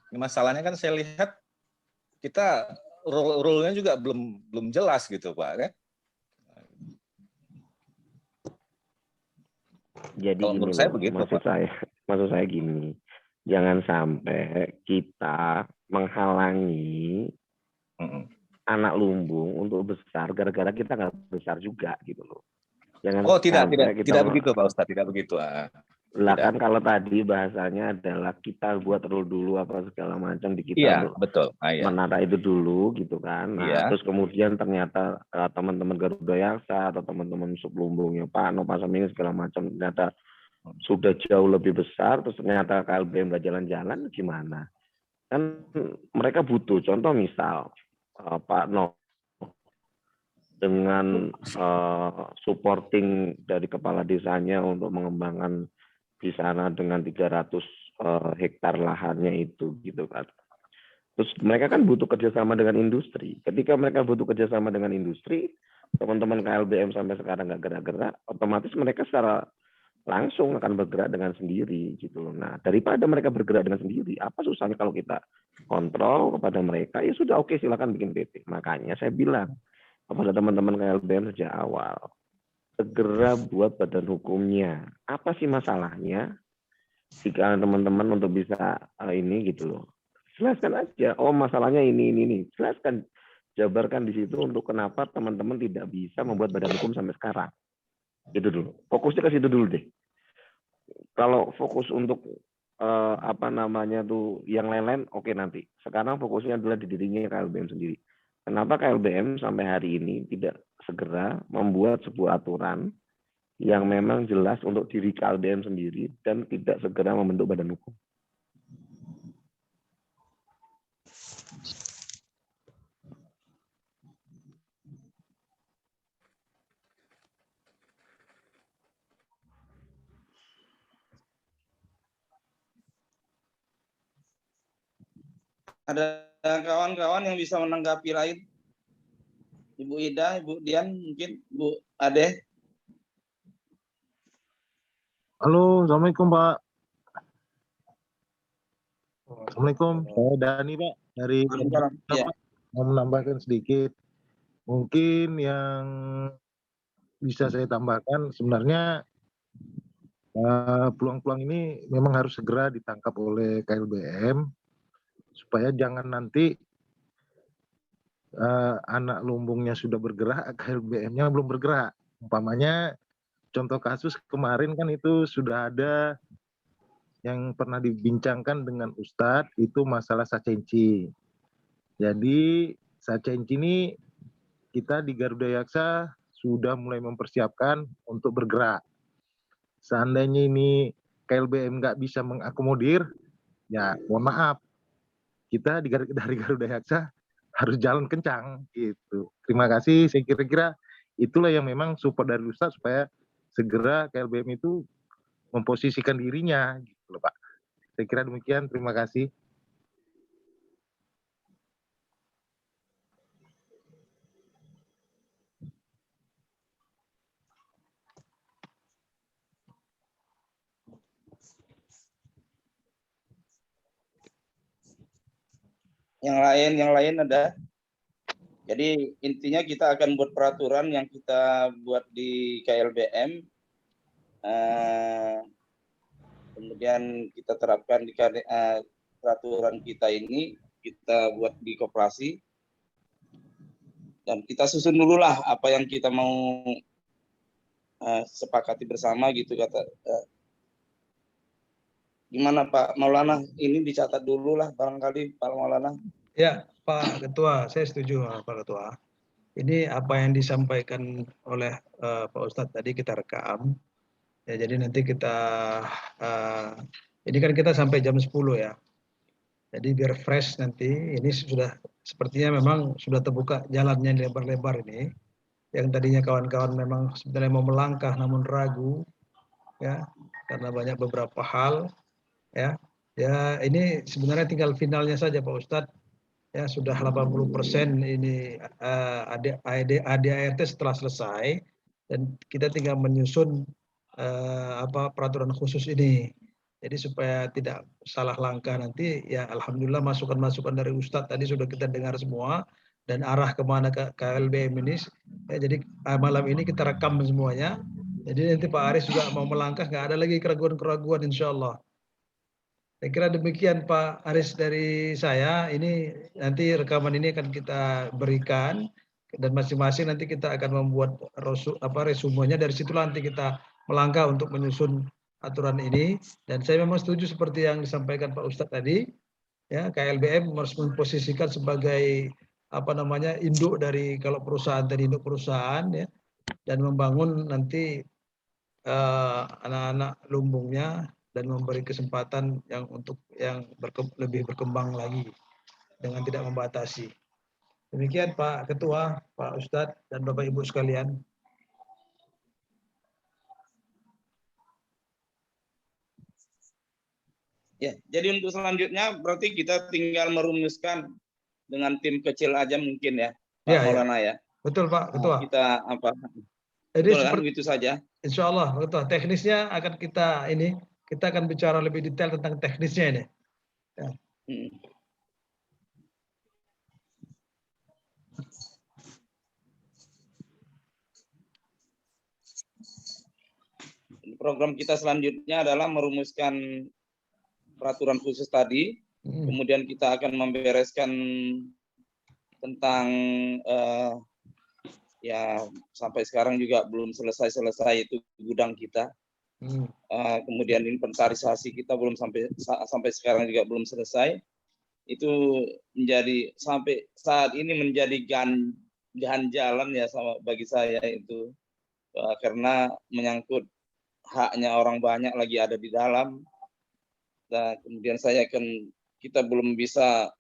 Ini masalahnya kan saya lihat kita role-nya juga belum jelas gitu Pak kan. Jadi kalau gini menurut saya loh, begitu maksud saya gini, jangan sampai kita menghalangi anak lumbung untuk besar gara-gara kita nggak besar juga gitu loh. Jangan tidak begitu Pak Ustadz, tidak begitu. Lah kan kalau tadi bahasanya adalah kita buat rule dulu apa segala macam di kita untuk betul. menata itu dulu gitu kan. Nah, terus kemudian ternyata teman-teman Garuda Yaksa atau teman-teman sublumbungnya Pak Nova Seming segala macam ternyata sudah jauh lebih besar, terus ternyata KLBM nggak jalan-jalan gimana? Kan mereka butuh contoh misal Pak No dengan supporting dari kepala desanya untuk mengembangkan di sana dengan 300 hektar lahannya itu gitu kan. Terus mereka kan butuh kerjasama dengan industri. Ketika mereka butuh kerjasama dengan industri, teman-teman KLBM sampai sekarang nggak gerak-gerak, otomatis mereka secara langsung akan bergerak dengan sendiri gitu loh. Nah, daripada mereka bergerak dengan sendiri, apa susahnya kalau kita kontrol kepada mereka? Ya sudah, oke, silakan bikin PT. Makanya saya bilang kepada teman-teman KLBM sejak awal, segera buat badan hukumnya. Apa sih masalahnya? Jika teman-teman untuk bisa ini gitu loh. Jelaskan aja, oh masalahnya ini. Jelaskan, jabarkan di situ untuk kenapa teman-teman tidak bisa membuat badan hukum sampai sekarang. Gitu dulu. Fokusnya ke situ dulu deh. Kalau fokus untuk apa namanya tuh yang lain-lain, oke nanti. Sekarang fokusnya adalah di dirinya KLBM sendiri. Kenapa KLBM sampai hari ini tidak segera membuat sebuah aturan yang memang jelas untuk diri KLBM sendiri dan tidak segera membentuk badan hukum? Ada kawan-kawan yang bisa menanggapi lain? Ibu Ida, Ibu Dian, mungkin Bu Ade. Halo, Assalamualaikum Pak. Assalamualaikum, saya Dani Pak dari Ya. mau menambahkan sedikit. Mungkin yang bisa saya tambahkan sebenarnya peluang-peluang ini memang harus segera ditangkap oleh KLBM supaya jangan nanti anak lumbungnya sudah bergerak, KLBM-nya belum bergerak. Umpamanya contoh kasus kemarin kan itu sudah ada yang pernah dibincangkan dengan Ustadz itu masalah sacenci. Jadi sacenci ini kita di Garuda Yaksa sudah mulai mempersiapkan untuk bergerak. Seandainya ini KLBM nggak bisa mengakomodir, ya mohon maaf, kita dari Garuda Yaksa harus jalan kencang gitu. Terima kasih, saya kira-kira itulah yang memang support dari Ustadz supaya segera KLBM itu memposisikan dirinya gitu loh Pak. Saya kira demikian, terima kasih. Yang lain ada. Jadi intinya kita akan buat peraturan yang kita buat di KLBM, kemudian kita terapkan di peraturan kita ini, kita buat di koperasi, dan kita susun dulu lah apa yang kita mau sepakati bersama gitu kata. Gimana Pak Maulana? Ini dicatat dulu lah barangkali Pak Maulana. Ya, Pak Ketua, saya setuju Pak Ketua. Ini apa yang disampaikan oleh Pak Ustadz tadi kita rekam. Ya, jadi nanti kita ini kan kita sampai jam 10 ya. Jadi biar fresh nanti, ini sudah sepertinya memang sudah terbuka jalannya lebar-lebar ini. Yang tadinya kawan-kawan memang sebenarnya mau melangkah namun ragu, ya, karena banyak beberapa hal, ya. Ya, ini sebenarnya tinggal finalnya saja Pak Ustadz. Ya, sudah 80% ini ADART setelah selesai dan kita tinggal menyusun peraturan khusus ini. Jadi supaya tidak salah langkah nanti, ya alhamdulillah masukan-masukan dari Ustadz tadi sudah kita dengar semua dan arah kemana ke KLBM ini. Ya, jadi malam ini kita rekam semuanya. Jadi nanti Pak Aris juga mau melangkah, nggak ada lagi keraguan-keraguan insya Allah. Saya kira demikian Pak Aris dari saya. Ini nanti rekaman ini akan kita berikan dan masing-masing nanti kita akan membuat resumenya. Dari situ nanti kita melangkah untuk menyusun aturan ini. Dan saya memang setuju seperti yang disampaikan Pak Ustadz tadi. Ya, KLBM harus memposisikan sebagai induk dari kalau perusahaan tadi induk perusahaan ya, dan membangun nanti anak-anak lumbungnya dan memberi kesempatan yang untuk yang lebih berkembang lagi dengan tidak membatasi. Demikian Pak Ketua, Pak Ustadz, dan Bapak Ibu sekalian. Ya, jadi untuk selanjutnya berarti kita tinggal merumuskan dengan tim kecil aja mungkin ya, Pak Ya, ya. Maulana ya. Betul Pak Ketua. Kita apa? Jadi Betul kan, seperti begitu saja. Insya Allah, betul. Teknisnya akan kita akan bicara lebih detail tentang teknisnya ini. Ya. Hmm. Program kita selanjutnya adalah merumuskan peraturan khusus tadi, kemudian kita akan membereskan tentang ya sampai sekarang juga belum selesai itu gudang kita. Kemudian inventarisasi kita belum sampai sekarang juga belum selesai. Itu menjadi sampai saat ini menjadi ganjalan ya bagi saya itu karena menyangkut haknya orang banyak lagi ada di dalam. Dan kemudian kita belum bisa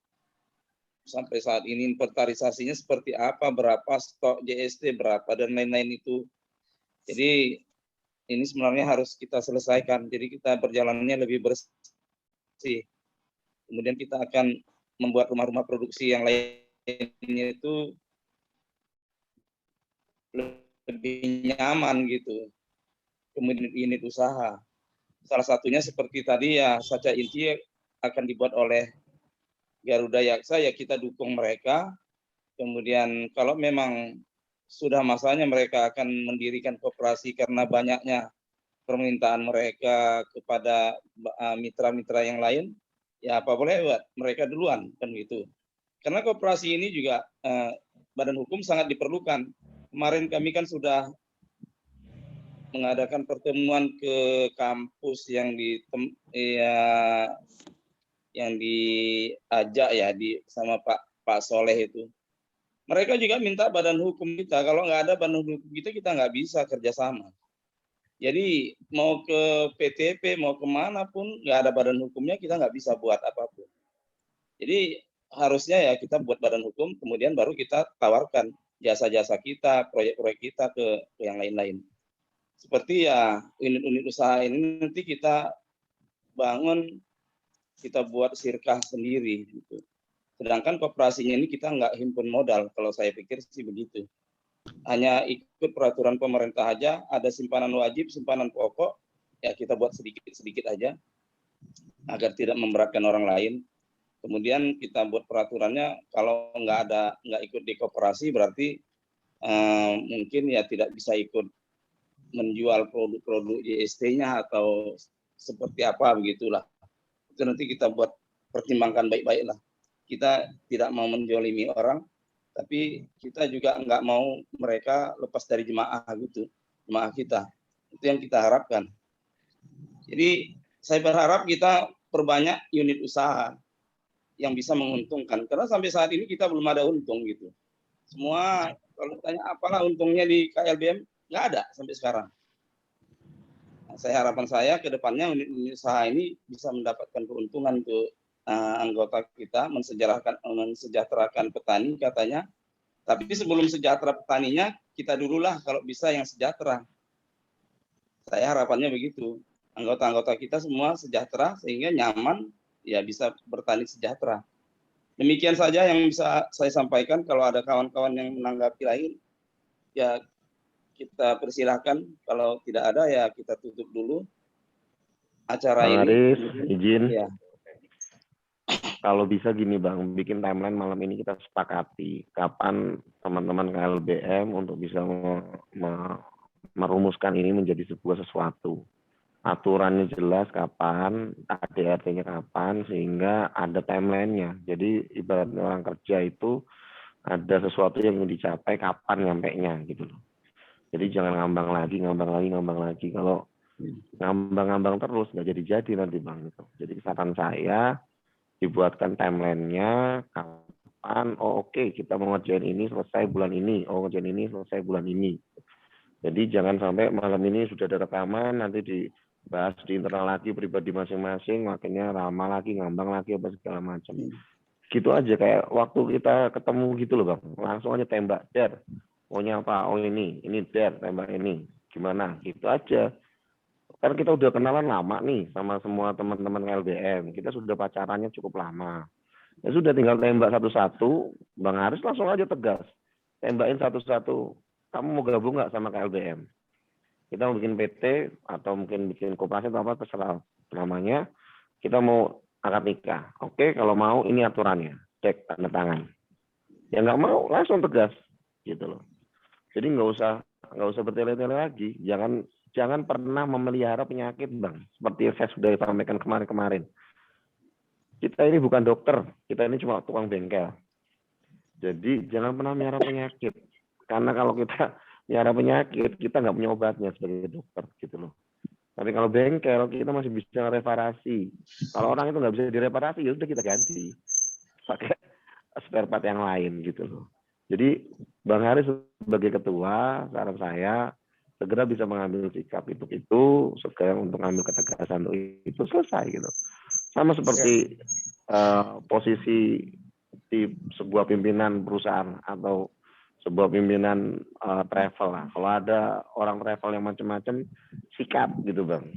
sampai saat ini inventarisasinya seperti apa, berapa stok JST, berapa dan lain-lain itu. Jadi ini sebenarnya harus kita selesaikan. Jadi kita berjalannya lebih bersih. Kemudian kita akan membuat rumah-rumah produksi yang lainnya itu lebih nyaman gitu. Kemudian unit usaha. Salah satunya seperti tadi ya, Saca Inti akan dibuat oleh Garuda Yaksa, ya kita dukung mereka. Kemudian kalau memang sudah masanya mereka akan mendirikan koperasi karena banyaknya permintaan mereka kepada mitra-mitra yang lain, ya apa boleh buat mereka duluan kan gitu. Karena koperasi ini juga badan hukum sangat diperlukan. Kemarin kami kan sudah mengadakan pertemuan ke kampus yang diajak ya sama Pak Soleh itu. Mereka juga minta badan hukum kita. Kalau nggak ada badan hukum kita nggak bisa kerjasama. Jadi mau ke PTP, mau kemana pun nggak ada badan hukumnya, kita nggak bisa buat apapun. Jadi harusnya ya kita buat badan hukum, kemudian baru kita tawarkan jasa-jasa kita, proyek-proyek kita ke yang lain-lain. Seperti ya unit-unit usaha ini nanti kita bangun, kita buat sirkah sendiri gitu. Sedangkan koperasinya ini kita nggak himpun modal, kalau saya pikir sih begitu. Hanya ikut peraturan pemerintah aja, ada simpanan wajib, simpanan pokok, ya kita buat sedikit-sedikit aja, agar tidak memberatkan orang lain. Kemudian kita buat peraturannya, kalau nggak ikut di koperasi berarti mungkin ya tidak bisa ikut menjual produk-produk JST-nya atau seperti apa begitulah. Itu nanti kita buat pertimbangkan baik-baik lah. Kita tidak mau menjolimi orang, tapi kita juga nggak mau mereka lepas dari jemaah gitu, jemaah kita. Itu yang kita harapkan. Jadi saya berharap kita perbanyak unit usaha yang bisa menguntungkan. Karena sampai saat ini kita belum ada untung gitu. Semua kalau tanya apalah untungnya di KLBM, nggak ada sampai sekarang. Nah, harapan saya ke depannya unit usaha ini bisa mendapatkan keuntungan untuk anggota kita, mensejahterakan petani katanya. Tapi sebelum sejahtera petaninya, kita dululah kalau bisa yang sejahtera. Saya harapannya begitu. Anggota-anggota kita semua sejahtera sehingga nyaman, ya bisa bertani sejahtera. Demikian saja yang bisa saya sampaikan. Kalau ada kawan-kawan yang menanggapi lain, ya kita persilahkan. Kalau tidak ada, ya kita tutup dulu acara ini. Aris, izin. Ya. Kalau bisa gini Bang, bikin timeline malam ini kita sepakati kapan teman-teman KLBM untuk bisa merumuskan ini menjadi sebuah sesuatu. Aturannya jelas kapan, ADRT-nya kapan, sehingga ada timeline-nya. Jadi ibarat orang kerja itu ada sesuatu yang ingin dicapai kapan nyampainya gitu loh. Jadi jangan ngambang lagi. Kalau ngambang terus nggak jadi nanti Bang. Gitu. Jadi saran saya dibuatkan timeline-nya kapan, oke, kita mau ngerjain ini selesai bulan ini, ngerjain ini selesai bulan ini. Jadi jangan sampai malam ini sudah ada rekaman, nanti dibahas di internal lagi pribadi masing-masing, makanya lama lagi, ngambang lagi, apa segala macam. Gitu aja, kayak waktu kita ketemu gitu loh Bang, langsung aja tembak, der, maunya apa, ini der, tembak ini, gimana, gitu aja. kan kita udah kenalan lama nih sama semua teman-teman LBM. Kita sudah pacarannya cukup lama. Ya sudah tinggal tembak satu-satu, Bang Haris langsung aja tegas. Tembakin satu-satu. Kamu mau gabung nggak sama KLBM? Kita mau bikin PT atau mungkin bikin koperasi atau apa terserah namanya. Kita mau akad nikah. Oke, kalau mau ini aturannya. Cek tanda tangan. Ya nggak mau langsung tegas gitu loh. Jadi nggak usah bertele-tele lagi. Jangan pernah memelihara penyakit, Bang. Seperti yang saya sudah sampaikan kemarin-kemarin. Kita ini bukan dokter, kita ini cuma tukang bengkel. Jadi jangan pernah melihara penyakit. Karena kalau kita melihara penyakit, kita nggak punya obatnya sebagai dokter gitu loh. Tapi kalau bengkel, kita masih bisa reparasi. Kalau orang itu nggak bisa direparasi, ya udah kita ganti. Pakai spare part yang lain gitu loh. Jadi Bang Haris sebagai ketua, saran saya, segera bisa mengambil sikap itu segera untuk mengambil ketegasan itu selesai gitu. Sama seperti posisi di sebuah pimpinan perusahaan atau sebuah pimpinan travel lah. Kalau ada orang travel yang macam-macam, sikap gitu Bang.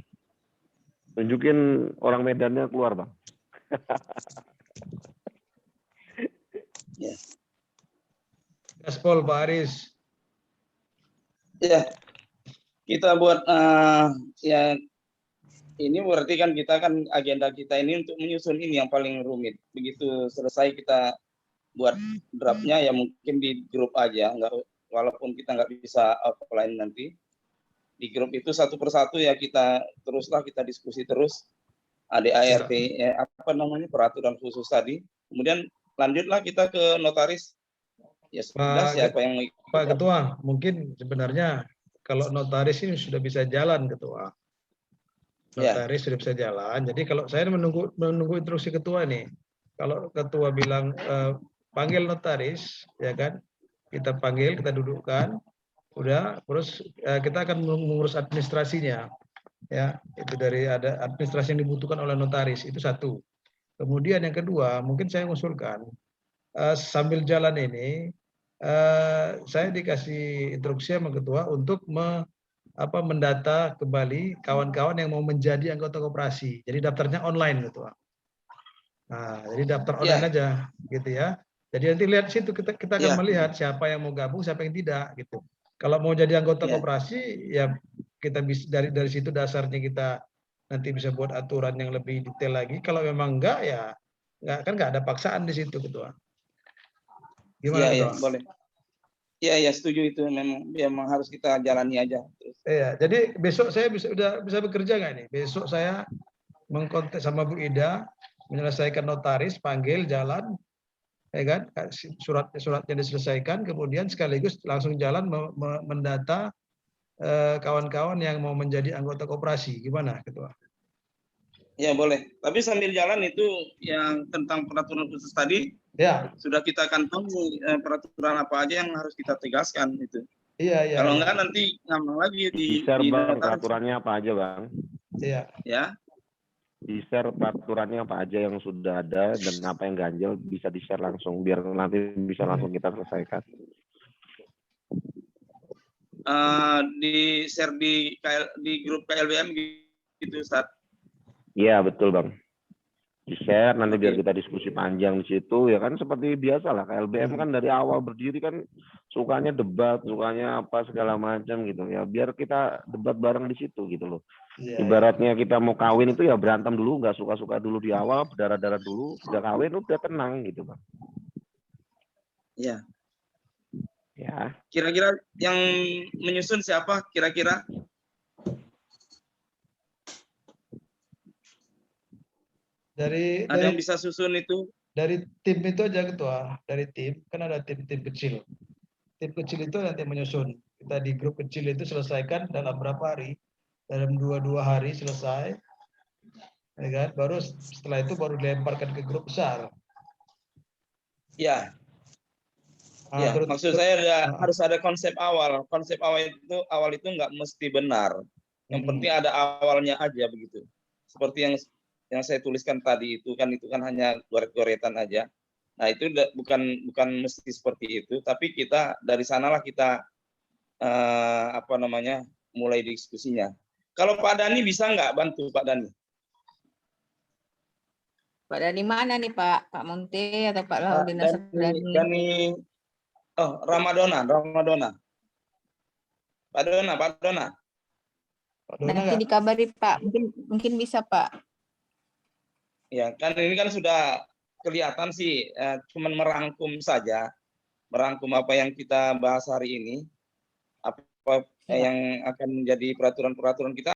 Tunjukin orang Medannya keluar Bang. Gaspol Pak Aris. Ya, kita buat ya ini berarti kan kita kan agenda kita ini untuk menyusun ini yang paling rumit. Begitu selesai kita buat draftnya ya mungkin di grup aja, walaupun kita nggak bisa offline nanti di grup itu satu persatu ya kita diskusi terus ADART apa namanya peraturan khusus tadi. Kemudian lanjutlah kita ke notaris. Ya sudah siapa yang Pak Ketua, mungkin sebenarnya kalau notaris ini sudah bisa jalan Ketua. Notaris sudah bisa jalan. Jadi kalau saya menunggu instruksi Ketua nih. Kalau Ketua bilang panggil notaris, ya kan? Kita panggil, kita dudukkan, udah, terus kita akan mengurus administrasinya. Ya, itu dari ada administrasi yang dibutuhkan oleh notaris, itu satu. Kemudian yang kedua, mungkin saya mengusulkan sambil jalan ini saya dikasih instruksi sama ketua untuk mendata kembali kawan-kawan yang mau menjadi anggota koperasi. Jadi daftarnya online ketua. Nah, jadi daftar online aja gitu ya. Jadi nanti lihat situ kita akan melihat siapa yang mau gabung, siapa yang tidak gitu. Kalau mau jadi anggota koperasi ya kita bisa dari situ dasarnya kita nanti bisa buat aturan yang lebih detail lagi. Kalau memang enggak ya enggak ada paksaan di situ ketua. Gimana Iya, boleh. Iya, setuju itu memang harus kita jalani aja. Iya, jadi besok saya bisa bekerja nggak nih? Besok saya mengkontak sama Bu Ida, menyelesaikan notaris, panggil, jalan, ya kan? Suratnya diselesaikan, kemudian sekaligus langsung jalan mendata kawan-kawan yang mau menjadi anggota koperasi. Gimana, Ketua? Ya boleh. Tapi sambil jalan itu yang tentang peraturan khusus tadi, sudah kita kantongi peraturan apa aja yang harus kita tegaskan itu. Iya. Kalau enggak nanti ngambang lagi di Bang, peraturannya apa aja Bang? Iya. Ya. Di-share peraturannya apa aja yang sudah ada dan apa yang ganjil bisa di-share langsung biar nanti bisa langsung kita selesaikan. Di-share di grup KLBM gitu Ustaz. Iya betul Bang. Di-share nanti biar kita diskusi panjang di situ ya kan seperti biasa lah KLBM kan dari awal berdiri kan sukanya debat, sukanya apa segala macam gitu ya biar kita debat bareng di situ gitu loh. Ibaratnya kita mau kawin itu ya berantem dulu, nggak suka-suka dulu di awal, berdarah-darah dulu, udah kawin udah tenang gitu Bang. Iya. Ya. Kira-kira yang menyusun siapa kira-kira? Ada yang bisa susun itu? Dari tim itu aja Ketua, dari tim kan ada tim kecil. Tim kecil itu nanti menyusun. Kita di grup kecil itu selesaikan dalam berapa hari? Dalam 2 hari selesai. Ya kan? Baru setelah itu baru dilemparkan ke grup besar. Ya. Ya, maksud saya harus ada konsep awal. Konsep awal itu nggak mesti benar. Yang penting ada awalnya aja begitu. Seperti yang saya tuliskan tadi itu kan hanya goret-goretan aja. Nah itu bukan mesti seperti itu, tapi kita dari sanalah kita mulai diskusinya. Kalau Pak Dani bisa nggak bantu Pak Dani? Pak Dani mana nih Pak? Pak Monte atau Pak Laudina Sardani? Dani, oh Ramadona. Pak Dona. Pak Dona Nanti nggak? dikabari Pak. Mungkin bisa Pak. Ya kan ini kan sudah kelihatan sih, cuman merangkum saja, merangkum apa yang kita bahas hari ini, apa yang akan menjadi peraturan-peraturan kita.